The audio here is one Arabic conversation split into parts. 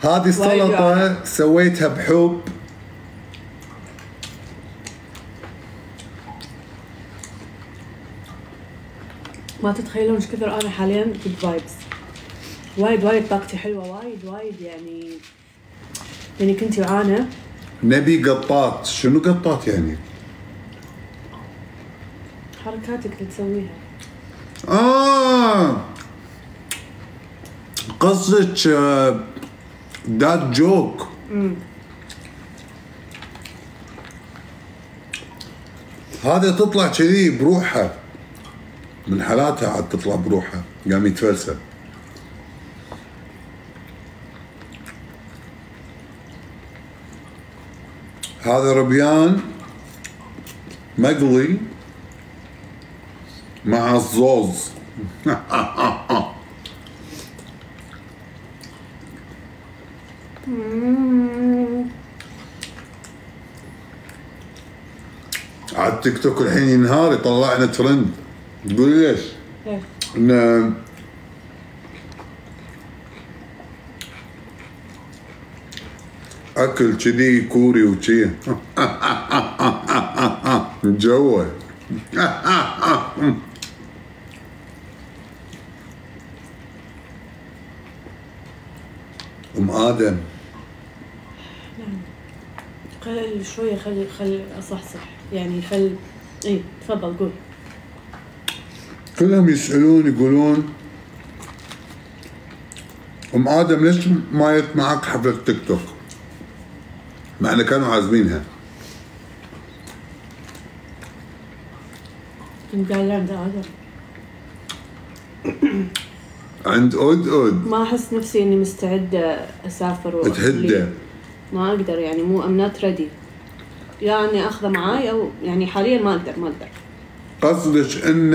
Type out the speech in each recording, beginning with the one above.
هذه السلطة سويتها بحب. ما تتخيلون ايش كثر انا حاليا جود فايبس. وايد طاقتي حلوه، وايد يعني كنتي وعانة نبي قطات. شنو قطات يعني؟ حركاتك اللي تسويها. قصدك داد جوك. هذا تطلع كذي بروحها، من حالاتها عاد تطلع بروحها، قام يتفلسف. هذا ربيان مقلي مع الزوز. على التيك توك الحين ينهار، يطلعنا ترند. تقول ليش؟ ان اكل كذي كوري وشي جوه. ام ادم خل شويه، خل اصحصح يعني، اي تفضل قول. كلهم يسألون يقولون ام ادم ليش ما جت معك حفلة تيك توك؟ مع ان كانوا عازمينها. كنت قايله عند ادم. عند أود ما احس نفسي اني مستعده اسافر تهدى. ما اقدر يعني، مو ام نوت ريدي. يعني اخذه معاي او يعني حاليا ما اقدر. قصدك ان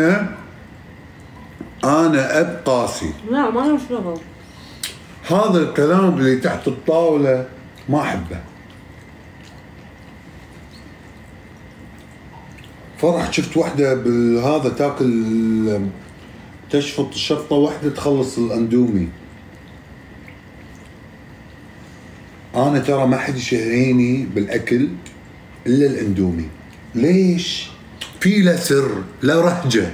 انا اب قاسي؟ لا ما له شغل. هذا الكلام اللي تحت الطاولة ما احبه. فرح شفت وحدة بالهذا تاكل، تشفط شفطة واحدة تخلص الاندومي. انا ترى ما حد يشهيني بالاكل الا الاندومي. ليش؟ في له سر، لا رهجة،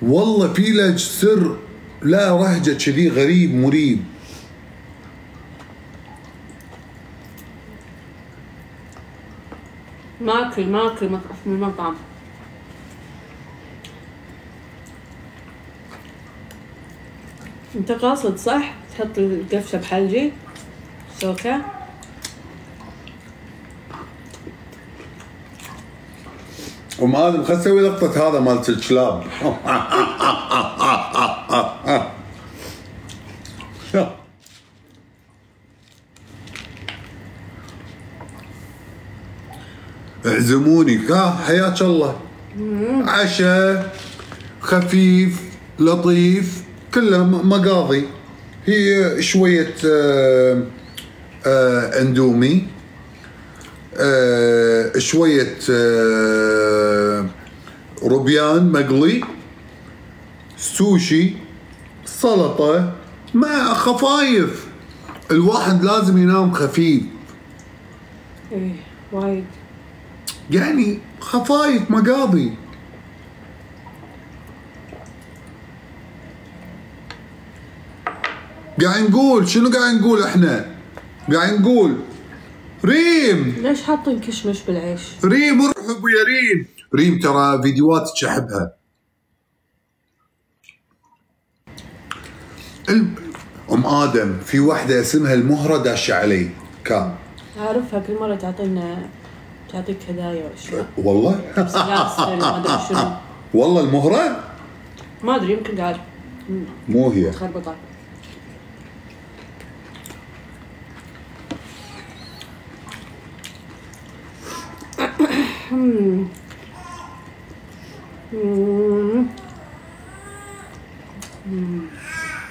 والله في له سر، لا رهجة كذي غريب مريب. ما اكل من المطعم. انت قاصد صح تحط القفشه بحلجي شوكه؟ ام ادم خل نسوي لقطة هذا مالت الكلاب. اعزموني حياك الله. عشاء خفيف لطيف كله مقاضي. هي شوية اندومي، شوية روبيان مقلي، سوشي، سلطة، مع خفايف. الواحد لازم ينام خفيف. ايه وايد يعني خفايف مقاضي. قاعد نقول شنو؟ قاعد نقول احنا قاعد نقول ريم ليش حاطين كشمش بالعيش؟ ريم ارحبوا يا ريم. ريم ترى فيديوهاتك احبها. ام ادم في واحده اسمها المهره داشه علي كان اعرفها، كل مره تعطيك هدايا واشياء. والله سلاسل ما ادري شنو. والله المهره ما ادري يمكن قاعد مو هي متخربطه.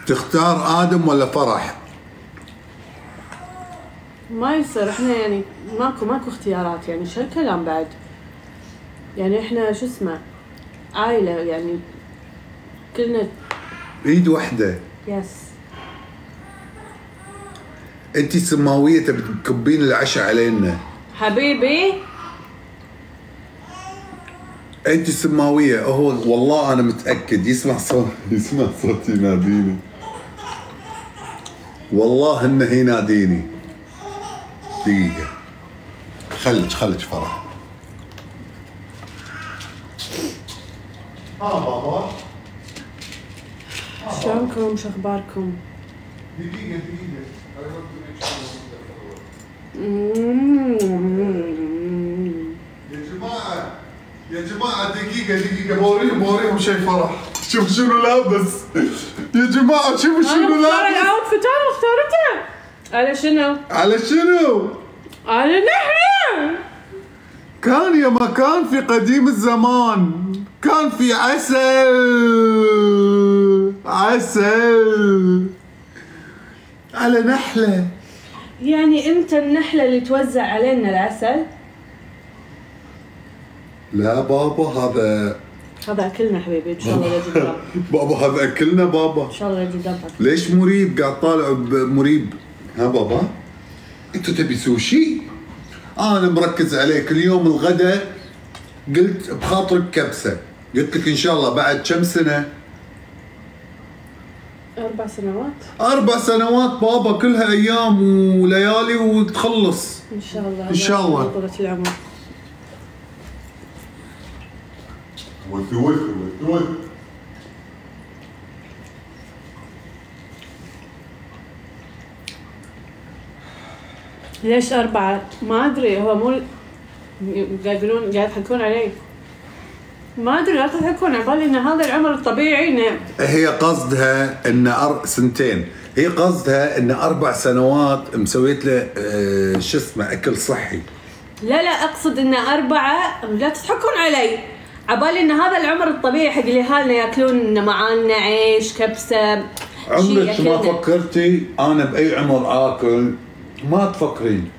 تختار ادم ولا فرح؟ ما يصير، احنا يعني ماكو اختيارات يعني. شو الكلام بعد؟ يعني احنا شو اسمه عائلة يعني، كلنا ايد واحدة. يس. انتي سماوية تبي تكبين العشاء علينا. حبيبي انتي سماوية. هو والله انا متأكد يسمع صوتي يناديني. والله انه يناديني. دقيقة. خلج فرح. بابا. شلونكم؟ شو اخباركم؟ دقيقة. يا جماعة دقيقة بوريهم شيء فرح. شوفوا شنو لابس. يا جماعة شوفوا شنو لابس. انا الاوتفيت انا اخترته. على شنو؟ على نحن. كان يا مكان في قديم الزمان كان في عسل على نحلة. يعني انت النحلة اللي توزع علينا العسل؟ لا بابا هذا اكلنا حبيبي ان شاء الله يجي ذبح. بابا هذا اكلنا بابا. ان شاء الله يجي ذبح. ليش مريب قاعد طالع بمريب؟ ها بابا انتوا تبي سوشي؟ انا مركز عليك اليوم الغداء. قلت بخاطرك كبسة. قلت لك ان شاء الله بعد كم سنة؟ 4 سنوات. 4 سنوات بابا كلها ايام وليالي وتخلص. ان شاء الله. ان شاء الله. طولة العمر. وثوث. ليش 4؟ ما ادري. هو مو قاعد يضحكون علي. ما ادري. لا تضحكون على بالي ان هذا العمر الطبيعي. هي قصدها ان سنتين. هي قصدها ان 4 سنوات مسويت له شو اسمه اكل صحي. لا اقصد ان 4. لا تضحكون علي. عبالي ان هذا العمر الطبيعي حق الاهالينا ياكلون معانا عيش كبسه. عمرك ما فكرتي انا باي عمر اكل؟ ما تفكرين.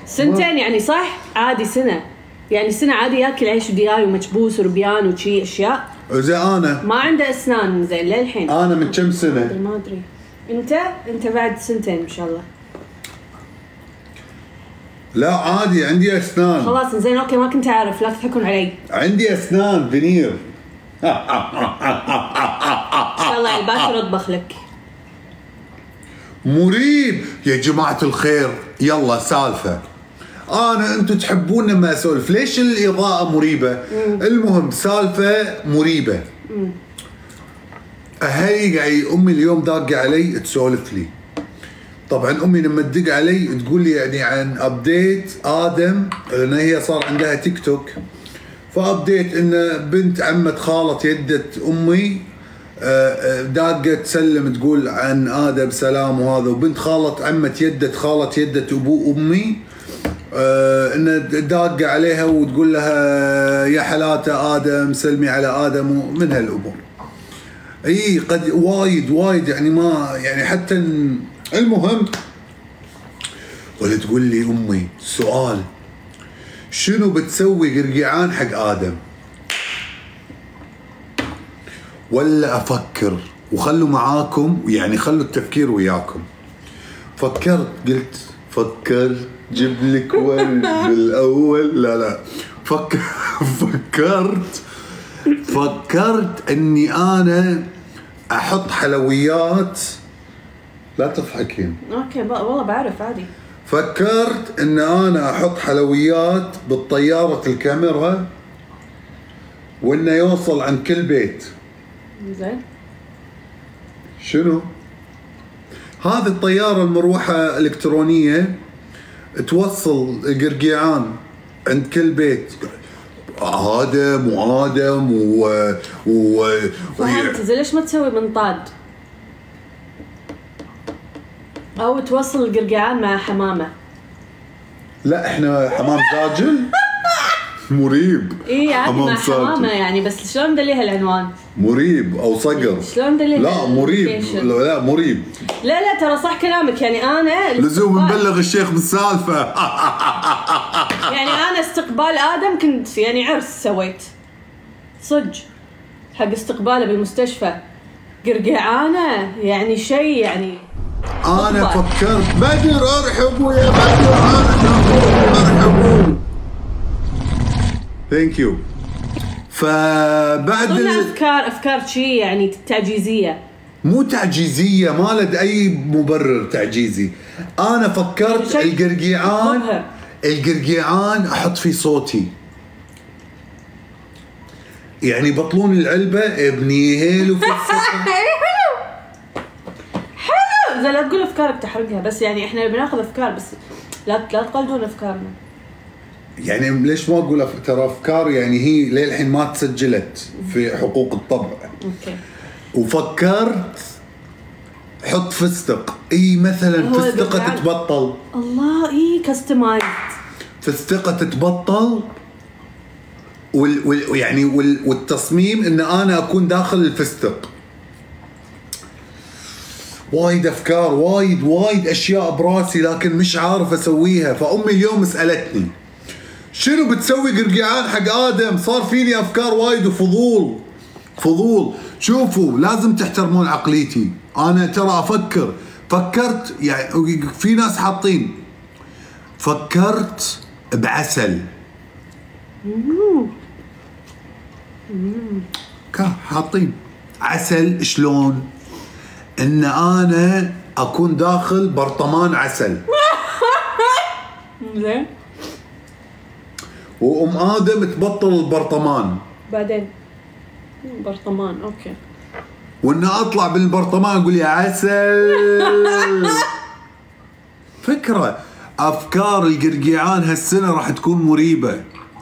2 سنين يعني صح؟ عادي سنه. يعني سنه عادي ياكل عيش ودياي ومكبوس وربيان وشي اشياء. زين انا ما عنده اسنان زين للحين. انا من كم سنه؟ ما ادري. انت بعد 2 سنين ان شاء الله. لا عادي عندي اسنان. خلاص زين اوكي ما كنت اعرف. لا تضحكون علي. عندي اسنان فينير. ان شاء الله الباكر اطبخ لك. مريب يا جماعة الخير. يلا سالفة. انتم تحبون لما اسولف. ليش الاضاءة مريبة؟ المهم سالفة مريبة. اهلي قاعد امي اليوم داقة علي تسولف لي. طبعا امي لما تدق علي تقول لي يعني عن ابديت ادم لان هي صار عندها تيك توك. فابديت ان بنت عمة خالة يدة امي داقة تسلم تقول عن ادم سلام وهذا. وبنت خالة عمة خالة يدة ابو امي ان داقة عليها وتقول لها يا حلاته ادم سلمي على ادم ومن هالامور. اي قد وايد يعني ما يعني حتى المهم. ولا تقول لي امي سؤال شنو بتسوي قرقيعان حق ادم؟ ولا افكر وخلوا معاكم يعني خلوا التفكير وياكم. فكرت جيب لك ورد بالاول. لا فكرت اني انا احط حلويات. لا تضحكين. اوكي والله بعرف عادي. فكرت ان انا احط حلويات بالطيارة الكاميرا وانه يوصل عند كل بيت. زين. شنو؟ هذه الطيارة المروحة الكترونية توصل قرقيعان عند كل بيت. آدم فهمت. زين ليش ما تسوي منطاد؟ أو توصل القرقيعان مع حمامة. لا احنا حمام زاجل. مريب. اي عادي مع حمامة يعني. بس شلون ندليها العنوان؟ مريب او صقر. شلون ندليها؟ لا مريب. لا مريب. لا ترى صح كلامك. يعني انا لزوم نبلغ الشيخ بالسالفة. يعني انا استقبال ادم كنت يعني عرس سويت صج حق استقباله بالمستشفى. قرقعانة يعني شيء يعني. انا فكرت بدر ارحبوا يا بدر، ارحبوا. ثانك يو. فبعد افكار شيء يعني تعجيزيه، مو تعجيزيه، ما لد اي مبرر تعجيزي. انا فكرت القرقيعان احط فيه صوتي، يعني بطلون العلبه ابني هيلو في حلو. زي لا تقول افكارك تحرقها، بس يعني احنا بناخذ افكار، بس لا تقلدون افكارنا. يعني ليش ما اقول ترى افكار يعني هي للحين ما تسجلت في حقوق الطبع. اوكي. وفكرت حط فستق، اي مثلا فستقه تتبطل. الله، اي كاستمايزد فستقه تتبطل يعني والتصميم ان انا اكون داخل الفستق. وايد افكار، وايد اشياء براسي، لكن مش عارف اسويها. فامي اليوم سالتني شنو بتسوي قرقيعان حق ادم؟ صار فيني افكار وايد وفضول. شوفوا لازم تحترمون عقليتي، انا ترى افكر. فكرت يعني في ناس حاطين، فكرت بعسل. حاطين عسل. شلون؟ ان انا اكون داخل برطمان عسل. زين. وام ادم تبطل البرطمان بعدين. برطمان اوكي. وان اطلع بالبرطمان اقول يا عسل. فكره. افكار القرقيعان هالسنه راح تكون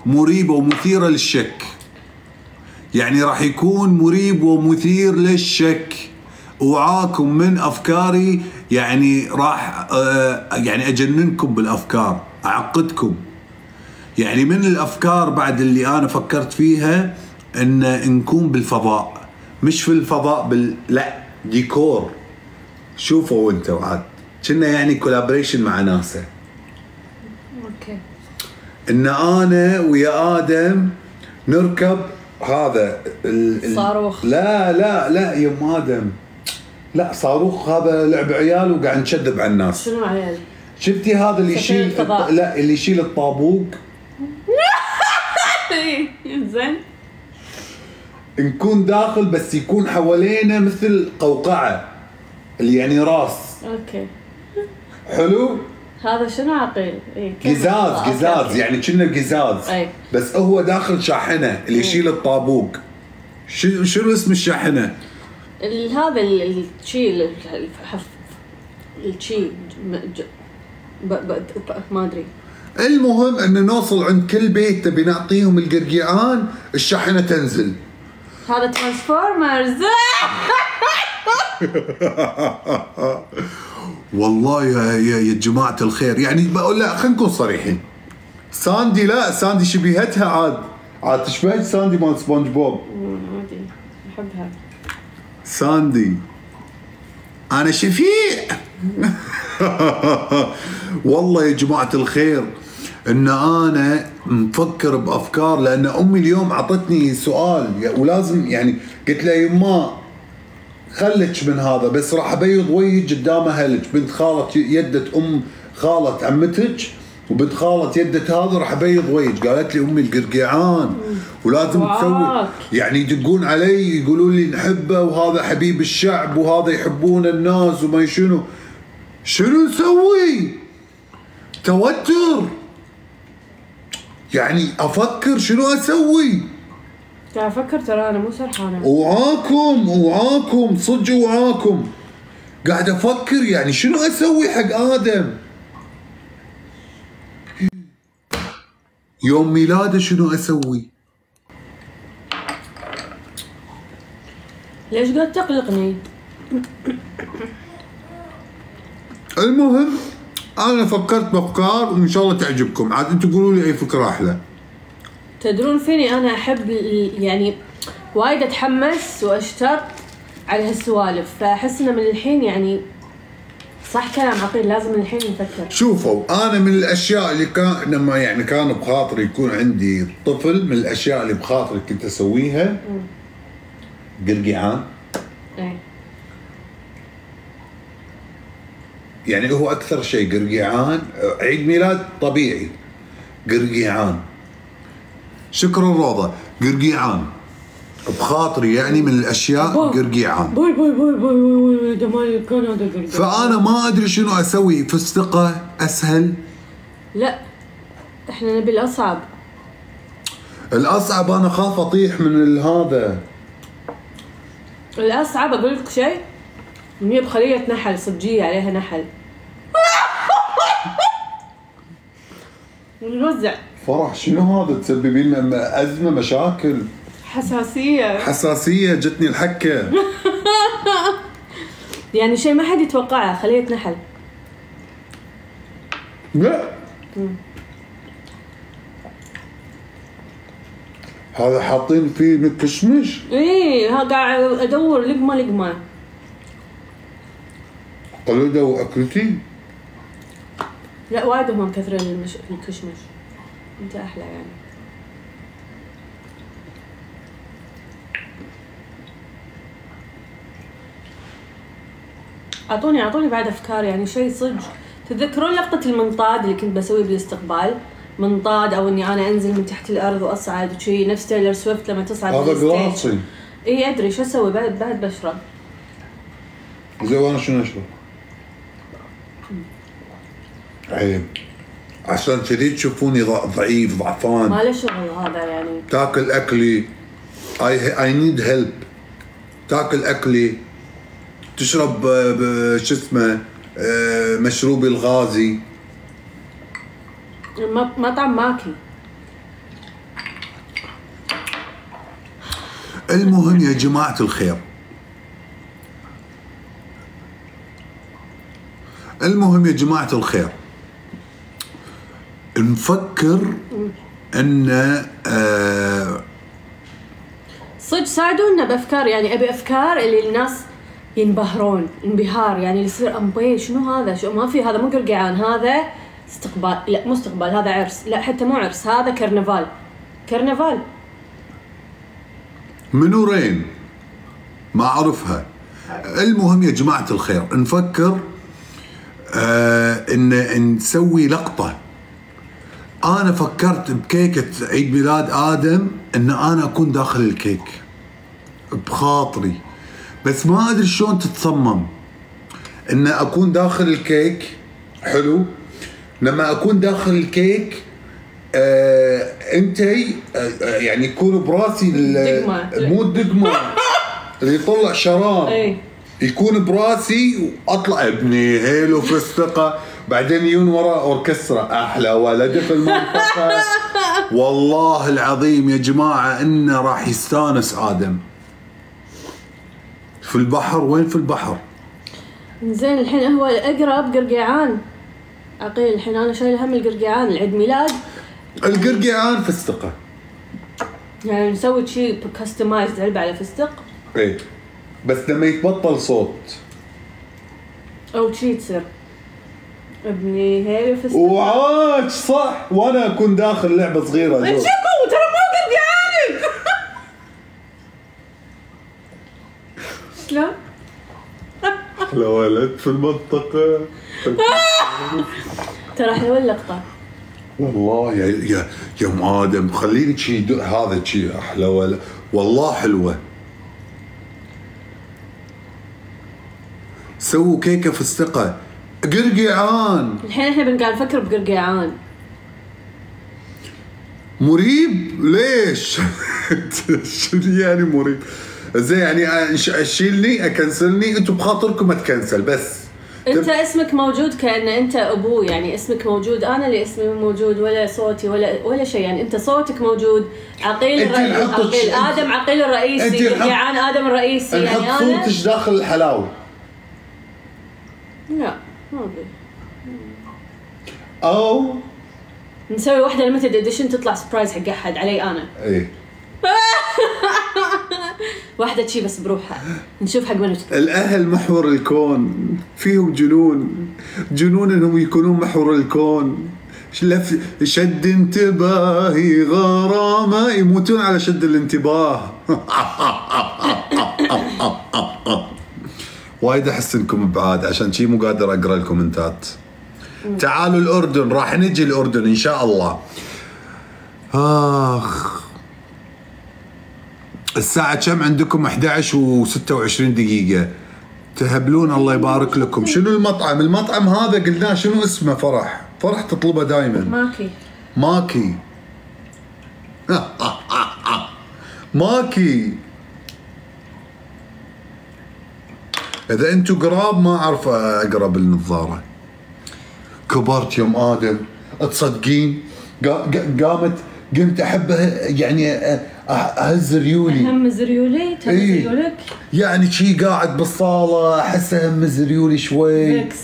مريبه ومثيره للشك. يعني راح يكون مريب ومثير للشك. وعاكم من افكاري، يعني راح يعني اجننكم بالافكار، اعقدكم. يعني من الافكار بعد اللي انا فكرت فيها ان نكون بالفضاء، مش في الفضاء لا ديكور. شوفوا انتوا عاد كنا يعني كولابريشن مع ناسا. اوكي. ان انا ويا ادم نركب هذا صاروخ. لا يا ام ادم، لا صاروخ هذا لعب عيال وقاعد نشذب على الناس. شنو عيال؟ شفتي هذا اللي يشيل لا اللي يشيل الطابوق. زين. نكون داخل بس يكون حوالينا مثل قوقعه اللي يعني راس. اوكي. حلو. هذا شنو عقيل؟ قزاز يعني كنا قزاز. بس هو داخل شاحنه اللي يشيل الطابوق. شنو اسم الشاحنه؟ هذا الشيء الشيء ما ادري. المهم ان نوصل عند كل بيت تبي نعطيهم القرقيعان، الشاحنه تنزل. هذا ترانسفورمرز. والله يا جماعه الخير، يعني بقول لا خلينا نكون صريحين. ساندي شبيهتها عاد تشبه ساندي مال سبونج بوب. عادي احبها ساندي. انا شفيق. والله يا جماعه الخير ان انا مفكر بافكار، لان امي اليوم عطتني سؤال ولازم يعني قلت لها يما خلك من هذا، بس راح ابيض وجهك قدام اهلك. بنت خالة يدة ام خالة عمتك وبنت خالة يدة هذا راح ابيض وجهك. قالت لي امي القرقيعان ولازم تسوي، يعني يدقون علي يقولون لي نحبه وهذا حبيب الشعب وهذا يحبون الناس وما شنو نسوي؟ توتر. يعني افكر شنو اسوي. قاعد افكر ترى انا مو سرحانه. وعاكم صدق وعاكم قاعد افكر يعني شنو اسوي حق ادم يوم ميلاده. شنو اسوي؟ ليش قاعد تقلقني؟ المهم انا فكرت بافكار وان شاء الله تعجبكم. عاد انتم قولوا لي اي فكره احلى. تدرون فيني انا احب يعني وايد اتحمس واشتاق على هالسوالف، فاحس انه من الحين يعني صح كلام عقيل، لازم من الحين نفكر. شوفوا انا من الاشياء اللي لما يعني كان بخاطري يكون عندي طفل، من الاشياء اللي بخاطري كنت اسويها قرقيعان. يعني هو اكثر شيء قرقيعان. عيد ميلاد طبيعي قرقيعان. شكر الروضه قرقيعان بخاطري، يعني من الاشياء قرقيعان. باي باي باي باي باي ده مالي كان هذا قرقيعان. فانا ما ادري شنو اسوي. فستقه اسهل؟ لا احنا نبي الاصعب. الاصعب انا خاف اطيح من هذا. الاصعب اقول لك شيء، هي بخليه نحل صجيه عليها نحل. ونوزع. فرح شنو هذا؟ تسببي لنا ازمه، مشاكل، حساسيه جتني الحكه. يعني شيء ما حد يتوقعه، خليه نحل. لا هذا حاطين فيه كشمش. ايه قاعد ادور لقمه. قلوده واكلتي؟ لا وايد هم كثرين الكشمش. انت احلى يعني. اعطوني بعد افكار، يعني شيء صدق. تتذكرون لقطة المنطاد اللي كنت بسوي بالاستقبال؟ منطاد، او اني انا انزل من تحت الارض واصعد وشي، نفس تايلر سويفت لما تصعد هذا قراصي. اي ادري. شو اسوي بعد بشرب. زي وانا شنو اشرب؟ عيب. عشان كذي تشوفوني ضعيف ضعفان. ما له شغل هذا يعني. تاكل اكلي. I need help. تاكل اكلي، تشرب شو اسمه مشروبي الغازي. مطعم ماكي. المهم يا جماعة الخير، نفكر ان صدق ساعدونا بافكار. يعني ابي افكار اللي الناس ينبهرون انبهار، يعني يصير امبي شنو هذا، شو ما في، هذا مو قرقيعان، هذا استقبال. لا مو استقبال، هذا عرس. لا حتى مو عرس، هذا كرنفال. منو رين ما اعرفها. المهم يا جماعة الخير، نفكر ان نسوي لقطة. انا فكرت بكيكة عيد ميلاد ادم، ان انا اكون داخل الكيك بخاطري، بس ما ادري شلون تتصمم. ان اكون داخل الكيك حلو. لما اكون داخل الكيك انتي يعني يكون براسي مو الدقمة اللي يطلع شراب، يكون براسي واطلع ابني هيلو فستقه. بعدين يجون ورا اوركسترا احلى ولد في المنطقه. والله العظيم يا جماعه انه راح يستانس ادم. في البحر. وين في البحر؟ زين الحين هو الاقرب قرقيعان. عقيل الحين انا شايل هم القرقيعان. العيد ميلاد القرقيعان فستقه، يعني نسوي شيء كاستمايز، علبه على فستق. ايه بس لما يتبطل صوت او شيء تصير ابني هيلو فستق. وعاش صح. وانا اكون داخل لعبه صغيره. شكو ترى مو قرقيعانك. شلون؟ احلى ولد في المنطقه. ترى حلوه اللقطه والله يا ام ادم. خليني شيء هذا شيء احلى ولا والله حلوه. سووا كيكه فستقه قرقيعان. الحين احنا بنقعد نفكر بقرقيعان. مريب ليش؟ شنو يعني مريب؟ زي يعني اشيلني اكنسلني؟ انتم بخاطركم اتكنسل بس. انت اسمك موجود كأن انت ابوه، يعني اسمك موجود. انا اللي اسمي موجود ولا صوتي ولا شيء، يعني انت صوتك موجود. عقيل ادم عقيل الرئيسي، قرقيعان ادم الرئيسي. يعني نحط صورتش داخل الحلاوه. لا ما ادري. او نسوي واحده ليمتد اديشن تطلع سبرايز حق احد علي انا. ايه واحدة شي بس بروحها، نشوف حق منو. الأهل محور الكون، فيهم جنون إنهم يكونون محور الكون. شد انتباهي غرامة، يموتون على شد الانتباه. وايد احس انكم بعاد، عشان شي مو قادر اقرا الكومنتات. تعالوا الاردن، راح نجي الاردن ان شاء الله. الساعة كم عندكم؟ 11:26 دقيقة. تهبلون الله يبارك لكم. شنو المطعم؟ المطعم هذا قلناه شنو اسمه؟ فرح تطلبه دائما. ماكي ماكي. اذا انتم قراب ما اعرف اقرا بالنظارة. كبرت يوم ادم، تصدقين قمت احبه يعني اهز ريولي. همز ريولي؟ تهز ريولك؟ يعني شي قاعد بالصالة احسه همز ريولي شوي. فيكس؟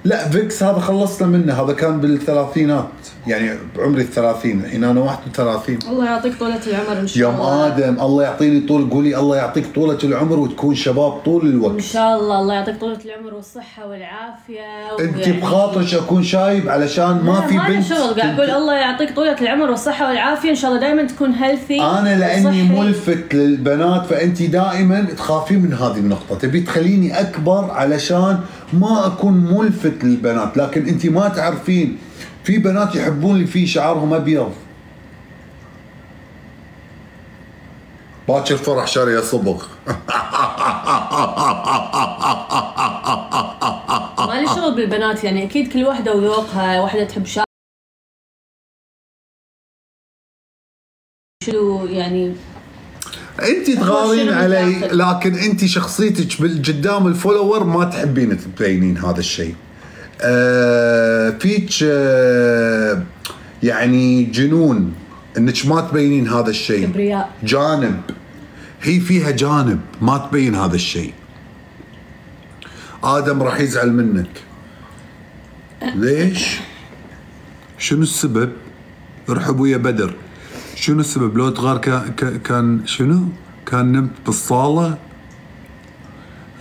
لا فيكس هذا خلصنا منه، هذا كان بالثلاثينات، يعني بعمري 30، الحين انا 31. الله يعطيك طولة العمر ان شاء الله. يوم ادم الله يعطيني طول، قولي الله يعطيك طولة العمر وتكون شباب طول الوقت. ان شاء الله. الله يعطيك طولة العمر والصحة والعافية. انت بخاطرك اكون شايب علشان ما في بنت. ما شغل، قاعد اقول الله يعطيك طولة العمر والصحة والعافية، ان شاء الله دائما تكون هيلثي. انا لاني ملفت للبنات، فانت دائما تخافين من هذه النقطة، تبي تخليني اكبر علشان ما اكون ملفت للبنات، لكن انت ما تعرفين في بنات يحبون اللي فيه شعرهم ابيض. باكر فرح شاريه صبغ. مالي شغل بالبنات، يعني اكيد كل واحدة وذوقها، واحدة تحب شعر شنو يعني. انت تغارين علي، لكن انت شخصيتك قدام الفولور ما تحبين تبينين هذا الشيء. فيك يعني جنون انك ما تبينين هذا الشيء. كبرياء. جانب، هي فيها جانب ما تبين هذا الشيء. ادم راح يزعل منك. ليش؟ شنو السبب؟ ارحبوا يا بدر. شنو السبب؟ لو تغار كان شنو؟ كان نمت بالصالة؟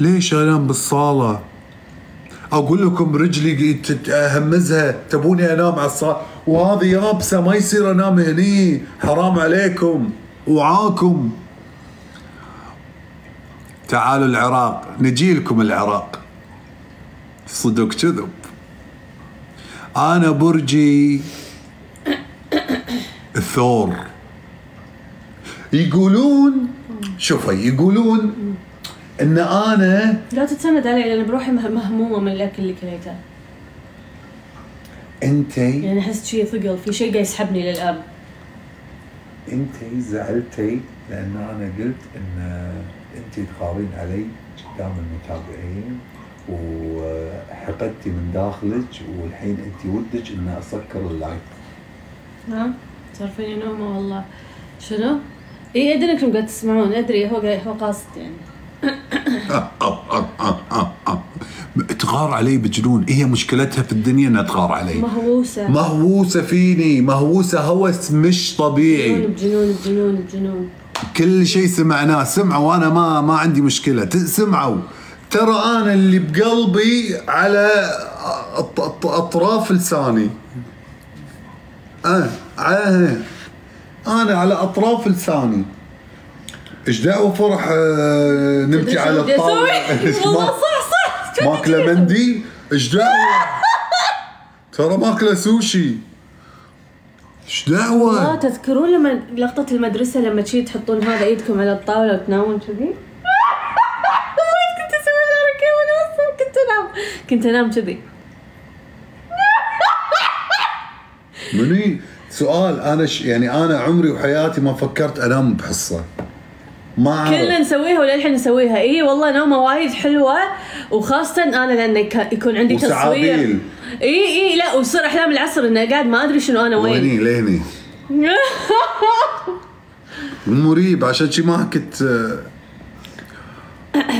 ليش انام بالصالة؟ اقول لكم رجلي همزها، تبوني انام على الصالة وهذه يابسة، ما يصير انام هني، حرام عليكم وعاكم. تعالوا العراق، نجي لكم العراق. صدق كذب. انا برجي الثور. يقولون شوفي، يقولون ان انا لا تتسند علي لان بروحي مهمومه من الاكل اللي كليته. انتي يعني احس شيء ثقل، في شيء قاعد يسحبني للاب. انتي زعلتي لان انا قلت ان انتي تخارين علي قدام المتابعين وحقدتي من داخلك، والحين انتي ودك ان اسكر اللايف. ها تعرفين نومه والله. شنو؟ اي ادري انكم قاعد تسمعون، ادري هو قاصد يعني. تغار علي بجنون، هي مشكلتها في الدنيا انها تغار علي. مهووسه فيني، مهووسه هوس مش طبيعي. بجنون. كل شيء سمعناه، سمعوا، وانا ما عندي مشكله، سمعوا. ترى انا اللي بقلبي على اطراف لساني. انا على اطراف لساني. ايش دعوه فرح نمتي على الطاوله؟ والله صح ماكله مندي. ايش دعوه؟ ترى ماكله سوشي. ايش دعوه؟ تذكرون لما لقطه المدرسه لما تشي تحطون هذا ايدكم على الطاوله وتنامون كذي؟ كنت اسوي حركه وانا اصلا كنت انام كذي. مني سؤال، انا يعني انا عمري وحياتي ما فكرت انام بحصه. ما أعرف. كلنا نسويها وللحين نسويها. اي والله نومه وايد حلوه، وخاصه انا لان يكون عندي تصوير. اي لا، وصير احلام العصر انه قاعد ما ادري شنو انا وين. ويني لهني. مريب، عشان شي ما كنت.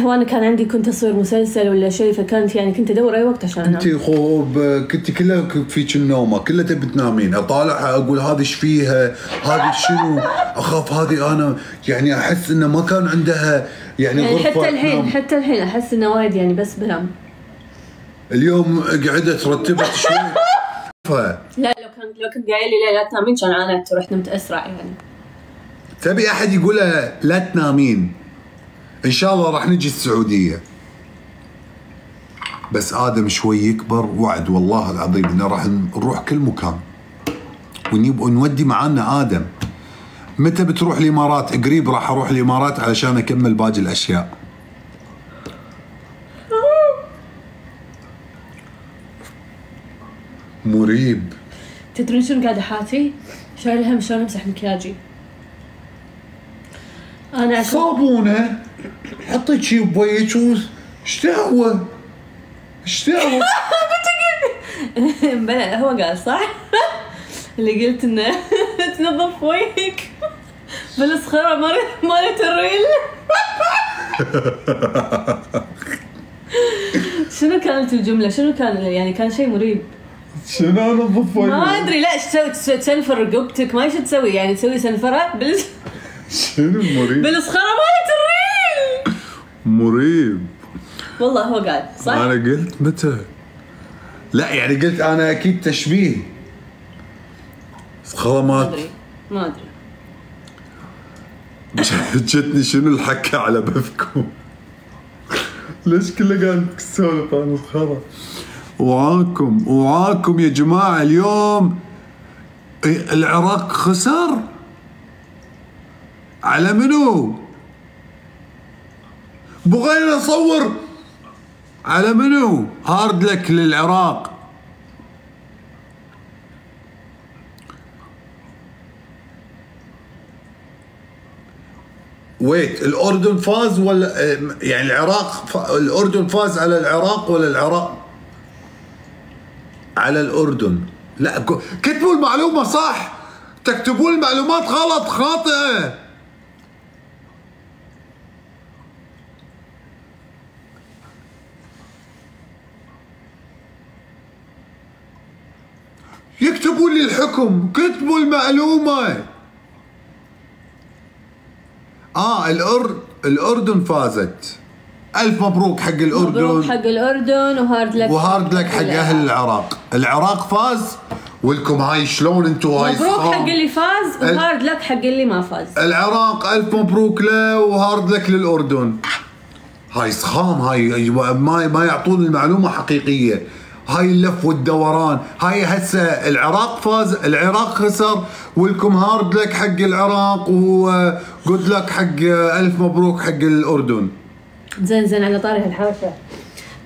وانا كان عندي كنت اصور مسلسل ولا شيء، فكانت يعني كنت ادور اي وقت عشان انام. انت كنت كلها فيك النومه، كلها تبي تنامين، اطالعها اقول هذه ايش فيها؟ هذه شنو؟ اخاف هذه انا يعني احس انه ما كان عندها يعني غرفه. حتى الحين احس انه وايد يعني بس بنام. اليوم قعدت رتبت شوي. لا لو كنت قايل لي لا تنامين كان عانيت ورحت نمت اسرع يعني. تبي احد يقول لا تنامين؟ ان شاء الله راح نجي السعوديه. بس ادم شوي يكبر وعد والله العظيم انه راح نروح كل مكان ونودي معانا ادم. متى بتروح الامارات؟ قريب راح اروح الامارات علشان اكمل باقي الاشياء. مريب. تدرون شنو قاعده حاتي؟ شايل هم شلون امسح مكياجي. انا عشان صابونه حطي شي بوجهك ايش دعوه؟ ايش دعوه؟ بلا هو قال صح؟ اللي قلت انه تنظف وجهك بالصخره مالت الريل. شنو كانت الجمله؟ شنو كان يعني؟ كان شيء مريب. شنو انظف وجهي؟ ما ادري. لا ايش تسوي؟ تسنفر رقبتك؟ ما ايش تسوي يعني؟ تسوي سنفره شنو مريب؟ بالصخره مالت الريل. مريب والله هو قال صح. انا قلت متى؟ لا يعني قلت انا اكيد تشبيه. ما ادري جتني شنو الحكه على بثكم؟ ليش كله قاعد تسولف عن الصخره؟ وعاكم يا جماعه. اليوم العراق خسر على منو؟ بغينا نصور على منو؟ هارد لك للعراق. ويت الأردن فاز ولا يعني الأردن فاز على العراق ولا العراق على الأردن؟ لا كتبوا المعلومة صح، تكتبون المعلومات غلط خاطئة. يكتبوا لي الحكم، كتبوا المعلومة. الأردن فازت. ألف مبروك حق الأردن. مبروك حق الأردن وهارد لك حق أهل العراق. العراق فاز ولكم هاي شلون انتوا هاي مبروك حق اللي فاز وهارد لك حق اللي ما فاز. العراق ألف مبروك له وهارد لك للأردن. هاي صخام، هاي ما يعطون المعلومة حقيقية. هاي اللف والدوران. هاي هسه العراق فاز، العراق خسر، ولكم هارد لك حق العراق وجود لك حق ألف مبروك حق الأردن. زين على طاري هالحركة،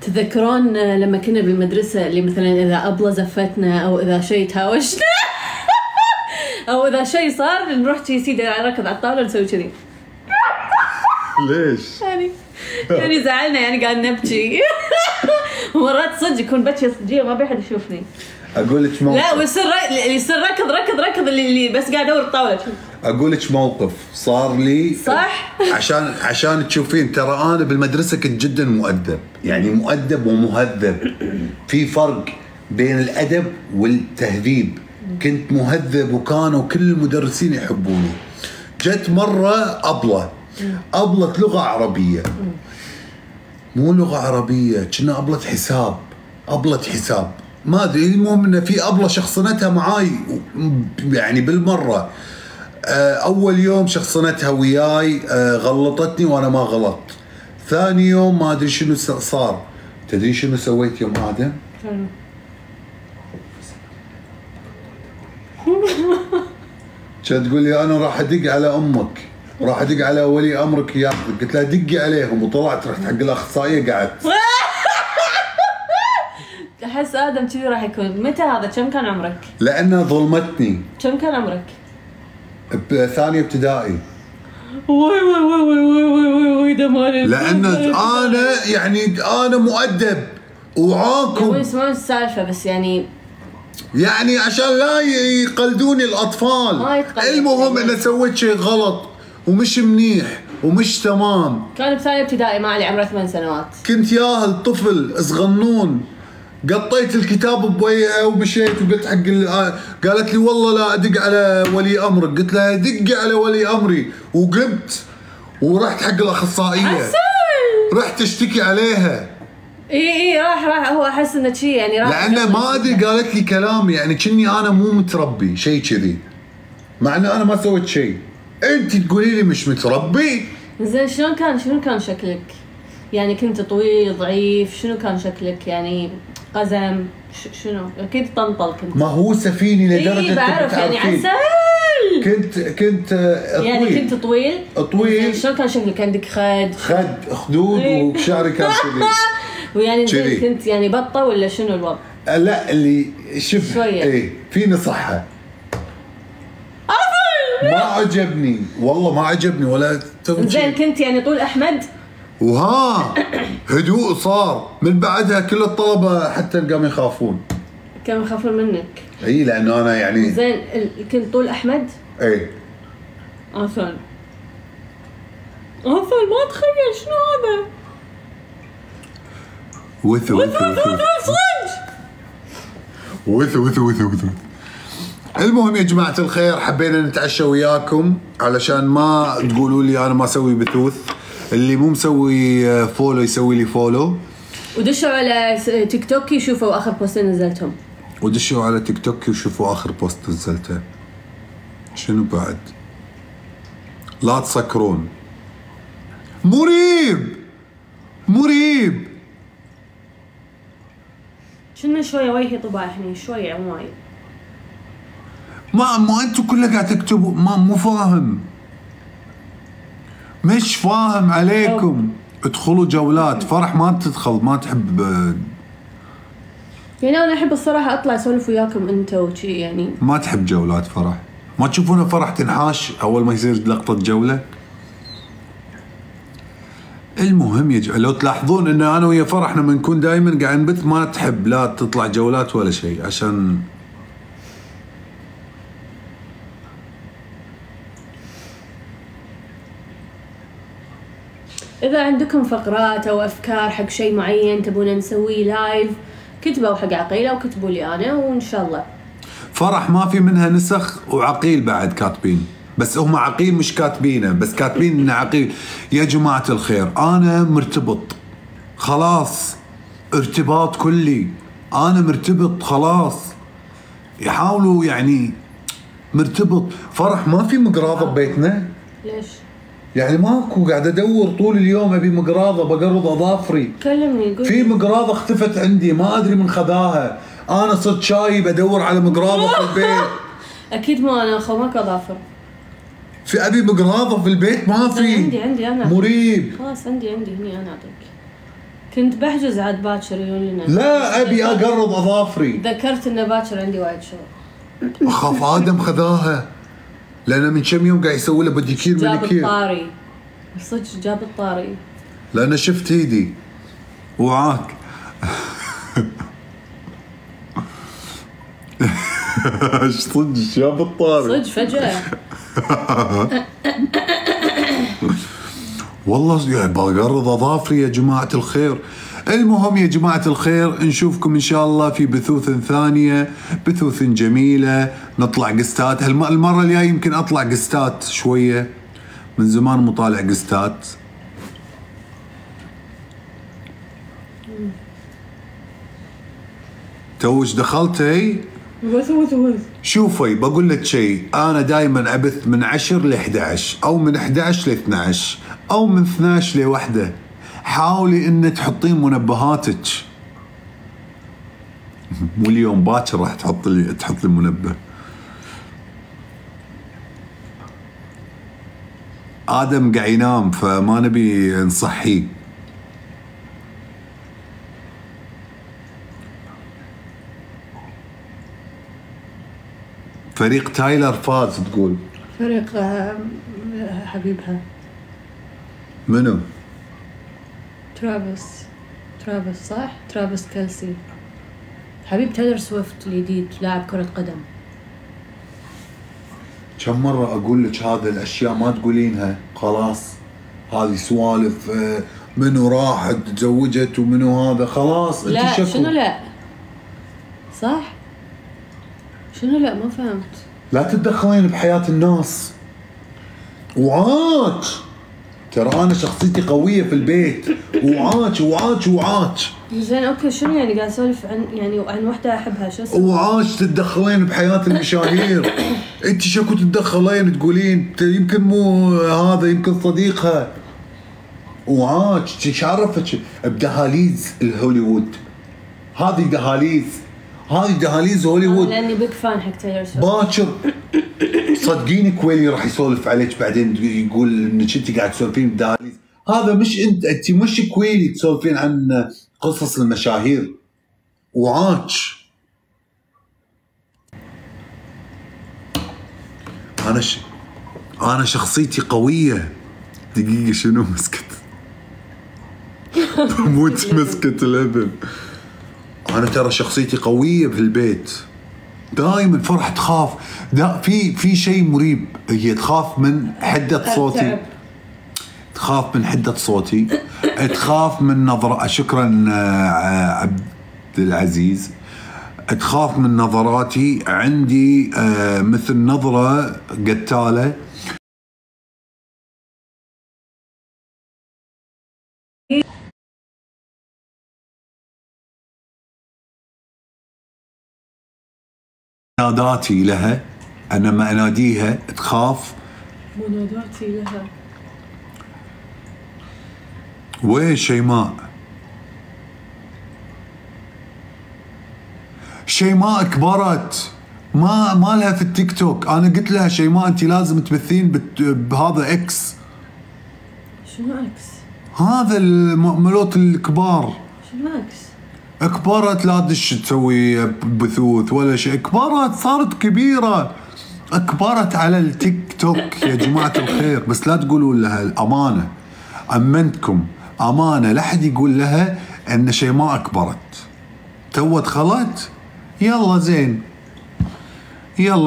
تذكرون لما كنا بالمدرسة اللي مثلا إذا أبلة زفتنا أو إذا شيء تهاوشنا أو إذا شيء صار نروح سيدي نركض على الطاولة ونسوي كذي؟ ليش؟ يعني زعلنا، يعني قاعد نبكي. ومرات صدق يكون بكي صدقية ما بيحد يشوفني. اقول لك موقف. لا ويصير ركض اللي بس قاعد ادور الطاوله. اقول لك موقف صار لي صح. عشان تشوفين ترى انا بالمدرسه كنت جدا مؤدب، يعني مؤدب ومهذب. في فرق بين الادب والتهذيب. كنت مهذب وكانوا كل المدرسين يحبوني. جت مره أبلة لغه عربيه، مو لغه عربيه، كنا أبلة حساب ما ادري. المهم انه في أبلة شخصنتها معاي يعني بالمره. اول يوم شخصنتها وياي، غلطتني وانا ما غلطت. ثاني يوم ما ادري شنو صار. تدري شنو سويت يوم ادم؟ كانت تقول لي انا راح ادق على امك، راح ادق على ولي امرك يا. قلت لها دقي عليهم، وطلعت رحت حق الاخصائيه قعدت. احس ادم كذي راح يكون. متى هذا؟ كم كان عمرك؟ لانها ظلمتني. كم كان عمرك؟ بثانية ابتدائي. وي دماري. لان انا مؤدب وعاكم. يا يسمعون السالفه بس يعني عشان لا يقلدوني الاطفال. ما يتقلد. المهم انا سويت شيء غلط ومش منيح ومش تمام. كان بثانية ابتدائي، ما علي عمره 8 سنوات. كنت ياهل طفل صغنون. قطيت الكتاب بوجهها ومشيت وقلت حق قالت لي والله لا ادق على ولي امرك. قلت لها دقي على ولي امري، وقمت ورحت حق الاخصائيه. رحت اشتكي عليها. اي راح هو احس انه شيء يعني راح، لانه ما ادري قالت لي كلام يعني كني انا مو متربي شيء كذي، مع انه انا ما سويت شيء. انت تقولي لي مش متربي. زين شنو كان شكلك؟ يعني كنت طويل ضعيف؟ شنو كان شكلك يعني؟ قزم؟ شنو؟ اكيد طنطل كنت. ما هو سفيني لدرجه إيه بعرف يعني عسل. كنت يعني كنت طويل. شلون كان شكلك؟ عندك خدود وشعري كان كذي. ويعني كنت يعني بطه ولا شنو الوضع؟ لا اللي شوف شويه ايه فيني صحه. ما عجبني والله، ما عجبني ولا زين. كنت يعني طول احمد وها هدوء صار من بعدها. كل الطلبه حتى قاموا يخافون. كانوا يخافون منك؟ اي لانه انا يعني زين. كنت طول احمد؟ اي عسل ما اتخيل شنو هذا. وث. المهم يا جماعة الخير، حبينا نتعشى وياكم علشان ما تقولوا لي انا ما اسوي بثوث. اللي مو مسوي فولو يسوي لي فولو، ودشوا على تيك توك يشوفوا اخر بوستين نزلتهم. شنو بعد؟ لا تسكرون. مريب. شنو شويه وجهي طباحني شويه عمايل. ما انتوا كلها قاعد تكتبوا. مو فاهم، مش فاهم عليكم. ادخلوا جولات. فرح ما تدخل، ما تحب يعني. انا احب الصراحه اطلع اسولف وياكم انتوا وشي يعني. ما تحب جولات فرح. ما تشوفونه فرح تنحاش اول ما يصير لقطه جوله. المهم لو تلاحظون ان انا ويا فرح لما نكون دائما قاعد نبث ما تحب لا تطلع جولات ولا شيء، عشان اذا عندكم فقرات او افكار حق شيء معين تبون نسويه لايف، كتبوا حق عقيله وكتبوا لي انا وان شاء الله. فرح ما في منها نسخ، وعقيل بعد كاتبين، بس هم عقيل مش كاتبينه، بس كاتبين انه عقيل. يا جماعه الخير انا مرتبط خلاص، ارتباط كلي. انا مرتبط خلاص. يحاولوا يعني مرتبط. فرح ما في مقراضه ببيتنا. ليش؟ يعني ماكو. قاعد ادور طول اليوم ابي مقراضه بقرض اظافري. كلمني في مقراضه اختفت عندي، ما ادري من خذاها. انا صرت شايب ادور على مقراضه في البيت. اكيد مو انا ماكو اظافر. في ابي مقراضه في البيت ما في. عندي انا مريب. خلاص عندي هني انا اعطيك. كنت بحجز عاد باكر يقول لنا. لا ابي اقرض اظافري. ذكرت انه باكر عندي وايد شغل. اخاف ادم خذاها، لانه من كم يوم قاعد يسوي له بديكير جاب الطاري. صدق جاب الطاري. لأن شفت ايدي وعاك. صدق جاب الطاري. صدق فجأة. والله يعني بقرض اظافري يا جماعة الخير. المهم يا جماعة الخير، نشوفكم إن شاء الله في بثوث ثانية، بثوث جميلة. نطلع قستات. المرة الجاية يمكن أطلع قستات شوية، من زمان مطالع قستات. توش دخلتي. شوفي بقول لك شيء، أنا دائما أبث من 10 ل 11 أو من 11 ل 12 أو من 12 ل1. حاولي ان تحطين منبهاتك. مو اليوم باكر راح تحط لي منبه. ادم قاعد ينام فما نبي نصحيه. فريق تايلر فاز تقول. فريق حبيبها منو؟ ترافيس صح؟ ترافيس كيلسي حبيب تايلر سويفت الجديد، لاعب كرة قدم. كم مرة أقول لك هذه الأشياء ما تقولينها خلاص. هذه سوالف منو راحت تزوجت ومنو هذا خلاص. لا شنو لا صح؟ شنو لا ما فهمت. لا تتدخلين بحياة الناس. وعاك ترى أنا شخصيتي قوية في البيت. وعاك زين اوكي. شنو يعني قاعد اسولف عن وحده احبها؟ شو اسمه؟ وعاك تتدخلين بحياة المشاهير. انت شكو تتدخلين تقولين يمكن مو هذا، يمكن صديقها. وعاج ايش عرفك بدهاليز الهوليوود. هذه دهاليز هوليوود. لاني بيج فان حق تايلر سويفت. باكر صدقيني كويلي راح يسولف عليك بعدين، يقول انك انت قاعد تسولفين بدهاليز. هذا مش انت مش كويلي تسولفين عن قصص المشاهير. وعاج انا شخصيتي قويه. دقيقه شنو مسكت؟ موت مسكت الابن. انا ترى شخصيتي قويه بهالبيت. دائما فرح تخاف. في شيء مريب، هي تخاف من حده صوتي. تخاف من حده صوتي. تخاف من نظره. شكرا عبد العزيز. تخاف من نظراتي. عندي مثل نظره قتاله. مناداتي لها، انا ما اناديها تخاف. مناداتي لها. وين شيماء؟ شيماء كبرت، ما لها في التيك توك. انا قلت لها شيماء انت لازم تبثين بهذا اكس. شنو اكس؟ هذا الملوت الكبار. شنو اكس؟ كبرت، لا تدش تسوي بثوث ولا شيء. كبرت، صارت كبيرة. كبرت على التيك توك يا جماعة الخير. بس لا تقولوا لها الأمانة. أمنتكم أمانة، لا حد يقول لها أن شيماء كبرت. تو دخلت، يلا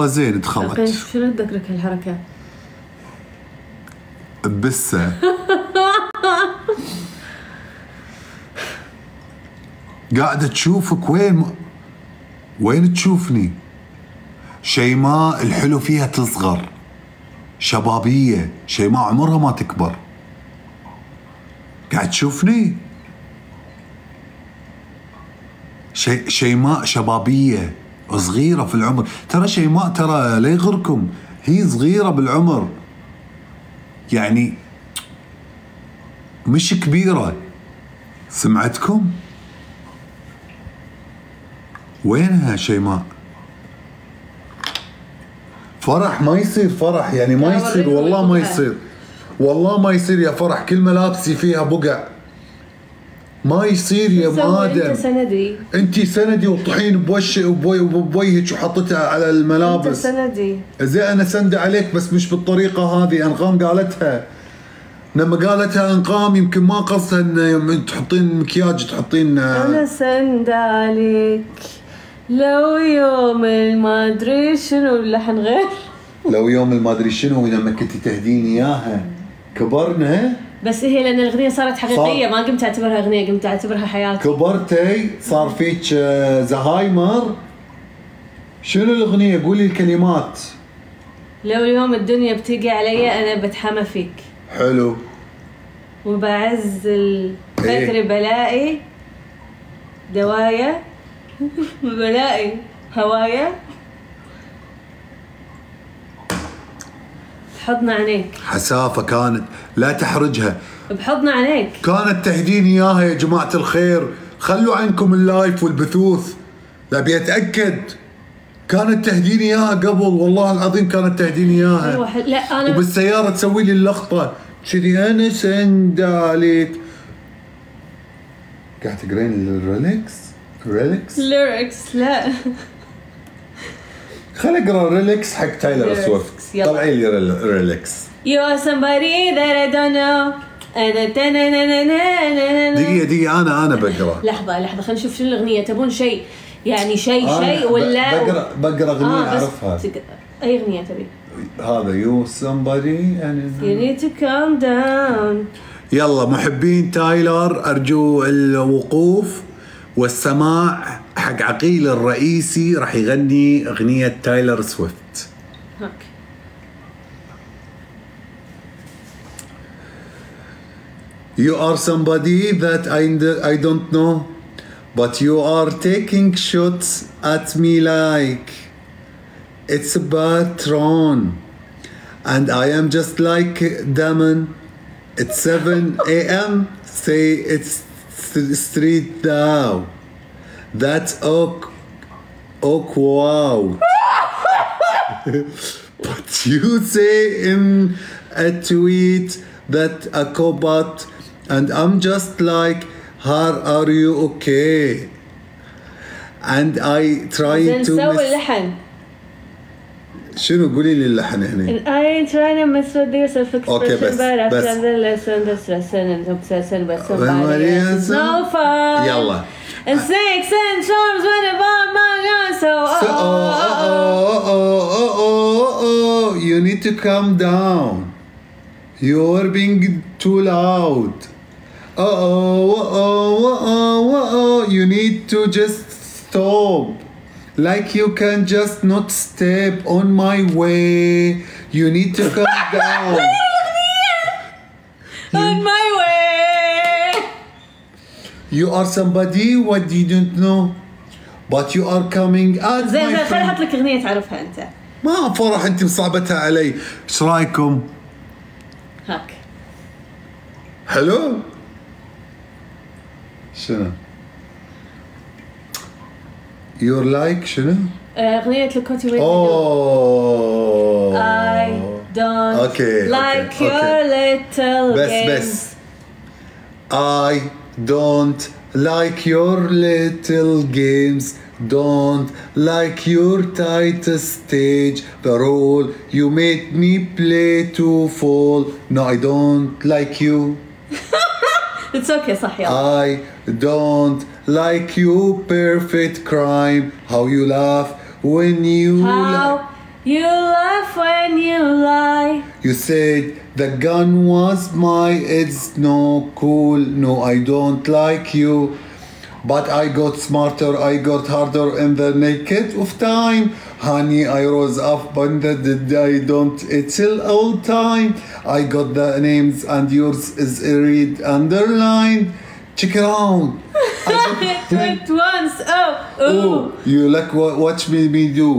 زين دخلت. شنو تذكرك هالحركة؟ بسة. قاعدة تشوفك وين تشوفني؟ شيماء الحلو فيها تصغر، شبابية. شيماء عمرها ما تكبر. قاعد تشوفني؟ شيماء شبابية صغيرة في العمر. ترى شيماء ترى لا يغركم هي صغيرة بالعمر، يعني مش كبيرة. سمعتكم؟ وينها شيماء؟ فرح ما يصير فرح، يعني ما يصير والله ما يصير. والله ما يصير يا فرح، كل ملابسي فيها بقع. ما يصير يا مادم. انت سندي. انت سندي وطحين بوجهك وحطيتها على الملابس. انت سندي. زين انا سند عليك بس مش بالطريقة هذه. انغام قالتها. لما قالتها انغام يمكن ما قصدها ان تحطين مكياج تحطين. انا سند عليك لو يوم ما ادري شنو اللحن غير. لو يوم ما ادري شنو لما كنت تهديني اياها. كبرنا. بس هي لان الاغنيه صارت حقيقيه، ما قمت اعتبرها اغنيه، قمت اعتبرها حياتي. كبرتي، صار فيك زهايمر. شنو الاغنيه؟ قولي الكلمات. لو يوم الدنيا بتيجي علي انا بتحمى فيك. حلو. وبعز الفكر بلائي دوايا. بلائي هوايا. بحضن عينيك. حسافة كانت، لا تحرجها. بحضن عينيك. كانت تهديني اياها يا جماعة الخير. خلوا عنكم اللايف والبثوث. لا اتأكد. كانت تهديني اياها قبل، والله العظيم كانت تهديني اياها. ايوه لا انا وبالسيارة تسوي لي اللقطة كذي انا سند عليك. قاعد تقرين ليركس لا. خلي اقرا ريلكس حق تايلر سويفت. طلعي لي ريلكس. You are somebody that I don't know. دقيقة أنا بقرا. لحظة خلينا نشوف شنو الأغنية. تبون شيء يعني شيء ولا بقرا أغنية أعرفها. أي أغنية تبي؟ هذا you somebody and you need to calm down. يلا محبين تايلر أرجو الوقوف والسماع حق عقيل الرئيسي راح يغني أغنية تايلر سويفت. اوكي. You are somebody that I don't know, but you are taking shots at me like it's a patron, and I am just like Damon It's 7 a.m. Say it's street now. That's wow. But you say in a tweet that a cobot, and I'm just like, how are you okay? And I try to نسوي اللحن. شنو قولي لي اللحن هنا؟ And I ain't trying to mess with your self-expression, Okay, but I've بس. done the lesson, this lesson, and obsession, but somebody Somebody else is else. no fun. يلا. And snakes and charms when it bought my gun, so you need to calm down. You're being too loud. You need to just stop. Like you can just not step on my way. You need to calm down. on my way. You are somebody what you don't know, but you are coming at زين my خليني friend. احط لك اغنيه تعرفها انت. ما فرح انت مصعبتها علي. ايش رايكم؟ هاك. حلو؟ شنو؟ You're like شنو؟ اغنيه لكوتي وين. Oh. I don't Okay, like okay, your okay. little games. بس I don't like your little games. Don't like your tight stage. The role you made me play to fall. No, I don't like you. It's okay صح يلا. I don't like you. Perfect crime. How you laugh when you How you laugh when you lie. You said the gun was mine. It's no cool. No, I don't like you. But I got smarter. I got harder in the naked of time. Honey, I rose up, but I don't. It's all time. I got the names, and yours is read underlined. Check it out. It once. Oh, you like what made me do.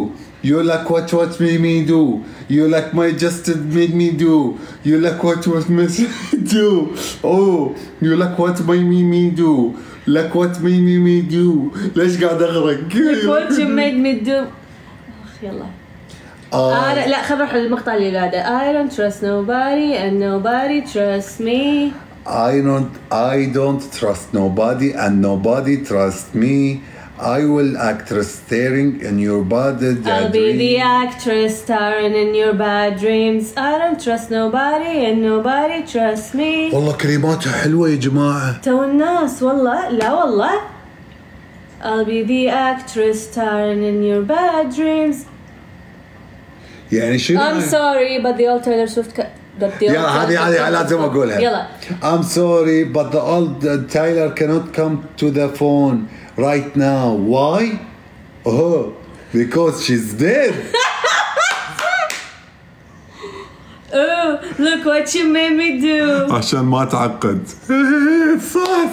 You like what made me do. You like my just made me do. You like what made me do. Oh, you like what made me do. Like what made me do. ليش قاعد أغرق؟ Like what you made me do. يلا. لا خل نروح للمقطع اللي بعده. I don't trust nobody and nobody trusts me. I don't trust nobody and nobody trusts me. I will actress staring in your bad I'll be the actress starring in your bad dreams. I don't trust nobody and nobody trusts me. والله كلماتها حلوة يا جماعة. تو الناس والله لا والله. I'll be the actress starring in your bad dreams. يعني شنو؟ I'm sorry but the old Taylor Swift يلا هذه لازم أقولها. يلا. I'm sorry but the old Tyler cannot come to the phone right now. Why? Oh, because she's dead. Oh, look what you made me do. عشان ما تعقد. صح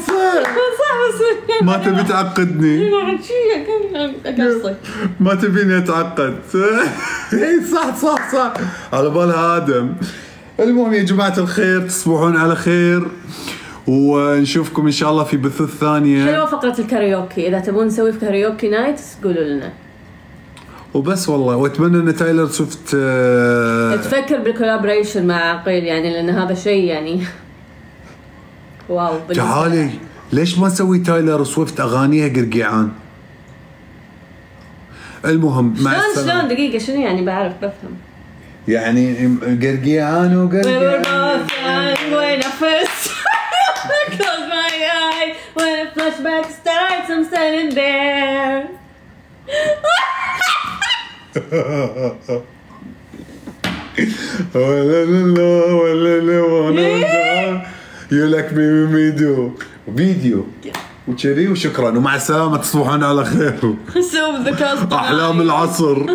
ما تبي تعقدني. ما تبيني اتعقد. صح على بالها ادم. المهم يا جماعة الخير تصبحون على خير ونشوفكم ان شاء الله في بثوث ثانية. حلوة فقرة الكاريوكي، اذا تبون نسوي في كاريوكي نايت قولوا لنا. وبس والله، واتمنى ان تايلر سويفت تفكر بالكولابريشن مع عقيل يعني، لان هذا شيء يعني واو. تعالي ليش ما نسوي تايلر سويفت اغانيها قرقيعان؟ المهم مع السلامة. شلون دقيقة شنو يعني؟ بعرف بفهم يعني قرقيعان وقرقيعان. when I first close my eyes, when a flashback starts, I'm standing there. You like me do فيديو وكذي. وشكرا ومع السلامة، تصبحون على خير. So the cast أحلام العصر.